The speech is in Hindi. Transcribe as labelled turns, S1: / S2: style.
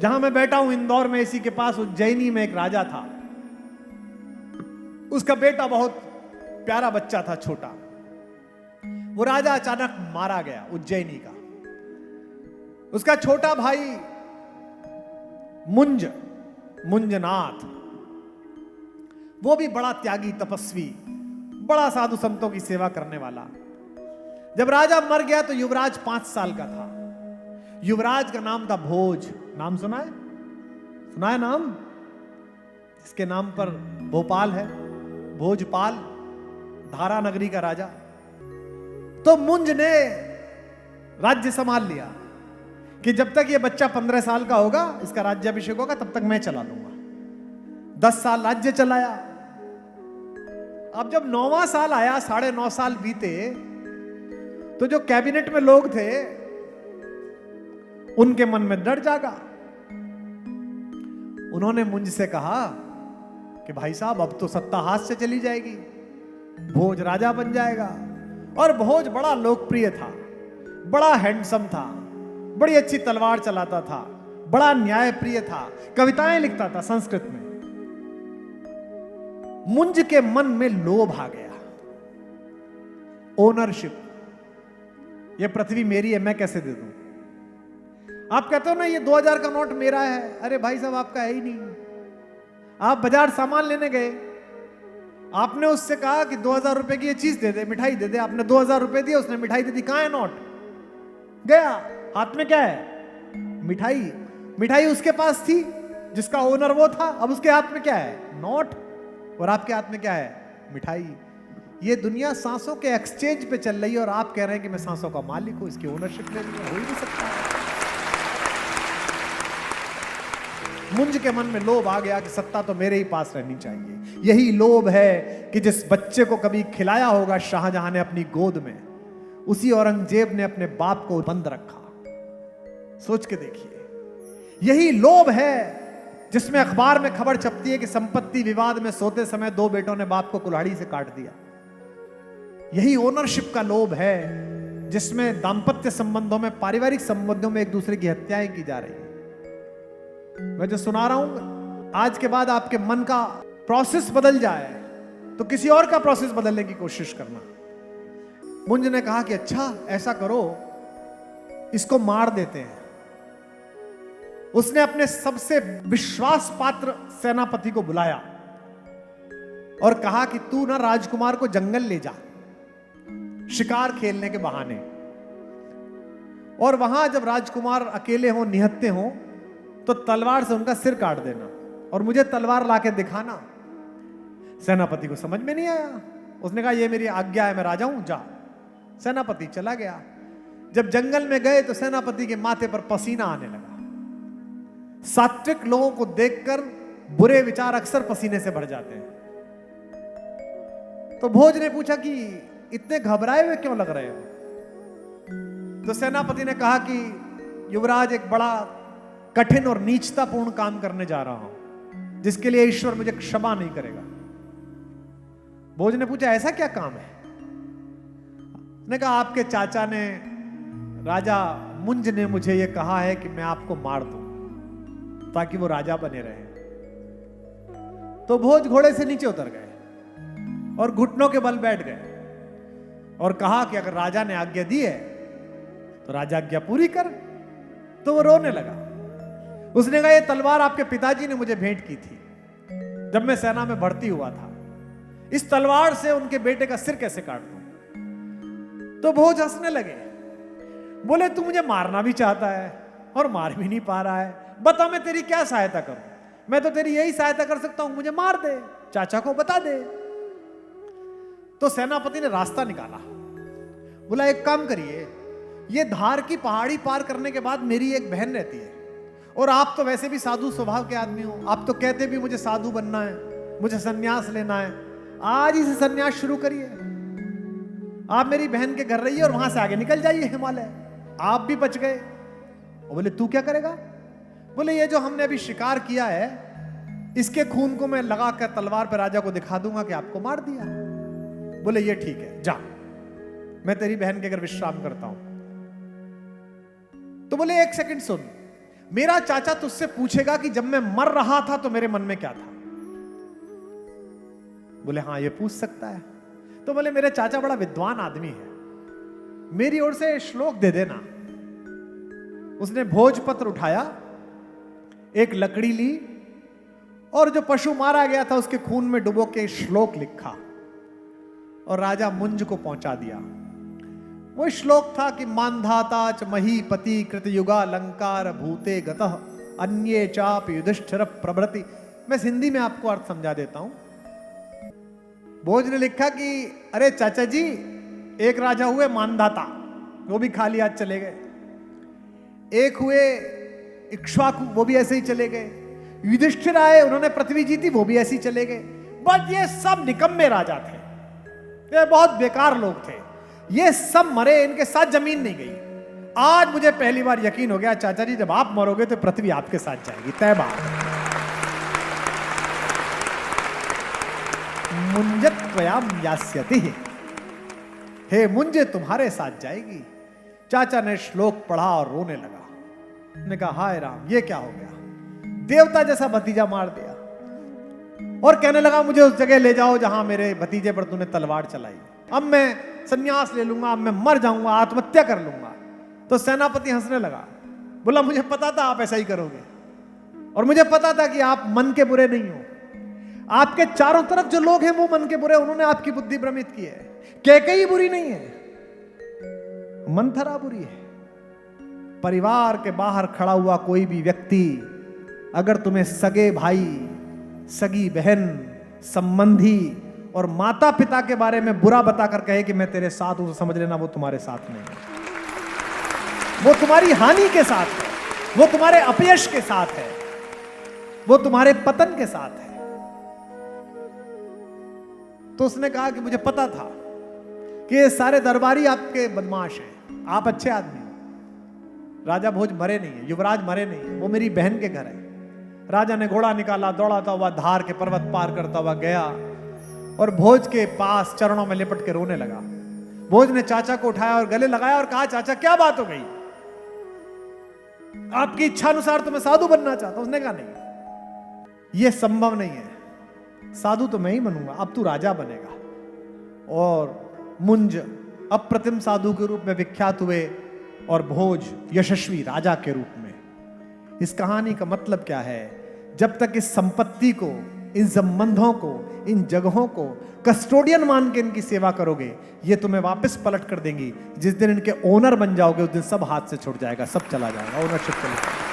S1: जहां मैं बैठा हूं इंदौर में, इसी के पास उज्जैनी में एक राजा था। उसका बेटा बहुत प्यारा बच्चा था, छोटा। वो राजा अचानक मारा गया, उज्जैनी का। उसका छोटा भाई मुंजनाथ, वो भी बड़ा त्यागी, तपस्वी, बड़ा साधु संतों की सेवा करने वाला। जब राजा मर गया तो युवराज 5 साल का था। युवराज का नाम था भोज। नाम सुना है? सुना है नाम? इसके नाम पर भोपाल है, भोजपाल, धारा नगरी का राजा। तो मुंज ने राज्य संभाल लिया कि जब तक ये बच्चा 15 साल का होगा, इसका राज्याभिषेक होगा, तब तक मैं चला लूंगा। 10 साल राज्य चलाया। अब जब 9वां साल आया, 9.5 साल बीते, तो जो कैबिनेट में लोग थे उनके मन में डर जागा। उन्होंने मुंज से कहा कि भाई साहब, अब तो सत्ता हाथ से चली जाएगी, भोज राजा बन जाएगा। और भोज बड़ा लोकप्रिय था, बड़ा हैंडसम था, बड़ी अच्छी तलवार चलाता था, बड़ा न्यायप्रिय था, कविताएं लिखता था संस्कृत में। मुंज के मन में लोभ आ गया, ओनरशिप। ये पृथ्वी मेरी है, मैं कैसे दे दूं? आप कहते हो ना ये 2000 का नोट मेरा है। अरे भाई साहब, आपका है ही नहीं। आप बाजार सामान लेने गए, आपने उससे कहा कि 2000 रुपए की ये चीज दे दे, मिठाई दे दे। आपने 2000 रुपए दिए, उसने मिठाई दे दी। कहां है नोट? गया। हाथ में क्या है? मिठाई। मिठाई उसके पास थी, जिसका ओनर वो था। अब उसके हाथ में क्या है? नोट। और आपके हाथ में क्या है? मिठाई। ये दुनिया सांसों के एक्सचेंज पे चल रही है और आप कह रहे हैं कि मैं सांसों का मालिक हूं, इसकी ओनरशिप ले लूंगा। हो ही नहीं सकता। मुंज के मन में लोभ आ गया कि सत्ता तो मेरे ही पास रहनी चाहिए। यही लोभ है कि जिस बच्चे को कभी खिलाया होगा शाहजहां ने अपनी गोद में, उसी औरंगजेब ने अपने बाप को बंद रखा। सोच के देखिए। यही लोभ है जिसमें अखबार में खबर छपती है कि संपत्ति विवाद में सोते समय 2 बेटों ने बाप को कुल्हाड़ी से काट दिया। यही ओनरशिप का लोभ है जिसमें दांपत्य संबंधों में, पारिवारिक संबंधों में एक दूसरे की हत्याएं की जा रही है। मैं जो सुना रहा हूं, आज के बाद आपके मन का प्रोसेस बदल जाए तो किसी और का प्रोसेस बदलने की कोशिश करना। मुंज ने कहा कि अच्छा ऐसा करो, इसको मार देते हैं। उसने अपने सबसे विश्वास पात्र सेनापति को बुलाया और कहा कि तू ना राजकुमार को जंगल ले जा, शिकार खेलने के बहाने। और वहां जब राजकुमार अकेले हो, निहत्ते हो, तो तलवार से उनका सिर काट देना और मुझे तलवार लाके दिखाना। सेनापति को समझ में नहीं आया। उसने कहा ये मेरी आज्ञा है, मैं राजा हूं, जा। सेनापति चला गया। जब जंगल में गए तो सेनापति के माथे पर पसीना आने लगा। सात्विक लोगों को देखकर बुरे विचार अक्सर पसीने से भर जाते हैं। तो भोज ने पूछा कि इतने घबराए हुए क्यों लग रहे हो? तो सेनापति ने कहा कि युवराज, एक बड़ा कठिन और नीचतापूर्ण काम करने जा रहा हूं, जिसके लिए ईश्वर मुझे क्षमा नहीं करेगा। भोज ने पूछा ऐसा क्या काम है? उसने कहा आपके चाचा ने, राजा मुंज ने मुझे यह कहा है कि मैं आपको मार दूं ताकि वो राजा बने रहे। तो भोज घोड़े से नीचे उतर गए और घुटनों के बल बैठ गए और कहा कि अगर राजा ने आज्ञा दी है तो राजा आज्ञा पूरी कर। तो वो रोने लगा। उसने कहा ये तलवार आपके पिताजी ने मुझे भेंट की थी जब मैं सेना में भर्ती हुआ था। इस तलवार से उनके बेटे का सिर कैसे काट दूं? तो भोज हंसने लगे। बोले तू मुझे मारना भी चाहता है और मार भी नहीं पा रहा है, बता मैं तेरी क्या सहायता करूं? मैं तो तेरी यही सहायता कर सकता हूं, मुझे मार दे, चाचा को बता दे। तो सेनापति ने रास्ता निकाला। बोला एक काम करिए, ये धार की पहाड़ी पार करने के बाद मेरी एक बहन रहती है और आप तो वैसे भी साधु स्वभाव के आदमी हो, आप तो कहते भी मुझे साधु बनना है, मुझे सन्यास लेना है। आज ही से सन्यास शुरू करिए। आप मेरी बहन के घर रहिए और वहां से आगे निकल जाइए हिमालय। आप भी बच गए। और बोले तू क्या करेगा? बोले ये जो हमने अभी शिकार किया है, इसके खून को मैं लगाकर तलवार पर राजा को दिखा दूंगा कि आपको मार दिया। बोले ये ठीक है, जा, मैं तेरी बहन के घर विश्राम करता हूं। तो बोले एक सेकंड सुन, मेरा चाचा तुझसे पूछेगा कि जब मैं मर रहा था तो मेरे मन में क्या था। बोले हाँ ये पूछ सकता है। तो बोले मेरे चाचा बड़ा विद्वान आदमी है, मेरी ओर से श्लोक दे देना। उसने भोजपत्र उठाया, एक लकड़ी ली और जो पशु मारा गया था उसके खून में डुबो के श्लोक लिखा और राजा मुंज को पहुंचा दिया। वो श्लोक था कि मानधाता च महीपति कृतयुगा लंकार भूते गतः अन्ये चाप युधिष्ठिर प्रभृति। मैं हिंदी में आपको अर्थ समझा देता हूं। भोज ने लिखा कि अरे चाचा जी, एक राजा हुए मानधाता, वो भी खाली हाथ चले गए। एक हुए इक्ष्वाकु, वो भी ऐसे ही चले गए। युधिष्ठिर आए, उन्होंने पृथ्वी जीती, वो भी ऐसे ही चले गए। बट ये सब निकम्मे राजा थे, ये बहुत बेकार लोग थे, ये सब मरे, इनके साथ जमीन नहीं गई। आज मुझे पहली बार यकीन हो गया चाचा जी, जब आप मरोगे तो पृथ्वी आपके साथ जाएगी, तय बात। मुंजत्वयाम यास्यति, हे मुंजे तुम्हारे साथ जाएगी। चाचा ने श्लोक पढ़ा और रोने लगा। ने कहा हाय राम, ये क्या हो गया, देवता जैसा भतीजा मार दिया। और कहने लगा मुझे उस जगह ले जाओ जहां मेरे भतीजे पर तूने तलवार चलाई। अब मैं संन्यास ले लूंगा, अब मैं मर जाऊंगा, आत्महत्या कर लूंगा। तो सेनापति हंसने लगा, बोला मुझे पता था आप ऐसा ही करोगे, और मुझे पता था कि आप मन के बुरे नहीं हो। आपके चारों तरफ जो लोग हैं वो मन के बुरे, उन्होंने आपकी बुद्धि भ्रमित की है। कैकेयी बुरी नहीं है, मंथरा बुरी है। परिवार के बाहर खड़ा हुआ कोई भी व्यक्ति अगर तुम्हें सगे भाई, सगी बहन, संबंधी और माता पिता के बारे में बुरा बताकर कहे कि मैं तेरे साथ हूं, तो समझ लेना वो तुम्हारे साथ नहीं है, वो तुम्हारी हानि के साथ है, वो तुम्हारे अपयश के साथ है, वो तुम्हारे पतन के साथ है। तो उसने कहा कि मुझे पता था कि ये सारे दरबारी आपके बदमाश हैं, आप अच्छे आदमी हो। राजा भोज मरे नहीं है, युवराज मरे नहीं है, वो मेरी बहन के घर है। राजा ने घोड़ा निकाला, दौड़ाता हुआ धार के पर्वत पार करता हुआ गया और भोज के पास चरणों में लिपट के रोने लगा। भोज ने चाचा को उठाया और गले लगाया और कहा चाचा क्या बात हो गई, आपकी इच्छा अनुसार तो मैं साधु बनना चाहता हूं। उसने कहा नहीं, यह संभव नहीं है, साधु तो मैं ही बनूंगा, अब तू राजा बनेगा। और मुंज अप्रतिम साधु के रूप में विख्यात हुए और भोज यशस्वी राजा के रूप में। इस कहानी का मतलब क्या है, जब तक इस संपत्ति को, इन संबंधों को, इन जगहों को कस्टोडियन मान के इनकी सेवा करोगे, ये तुम्हें वापस पलट कर देंगी। जिस दिन इनके ओनर बन जाओगे उस दिन सब हाथ से छूट जाएगा, सब चला जाएगा, ओनरशिप चला जाएगा।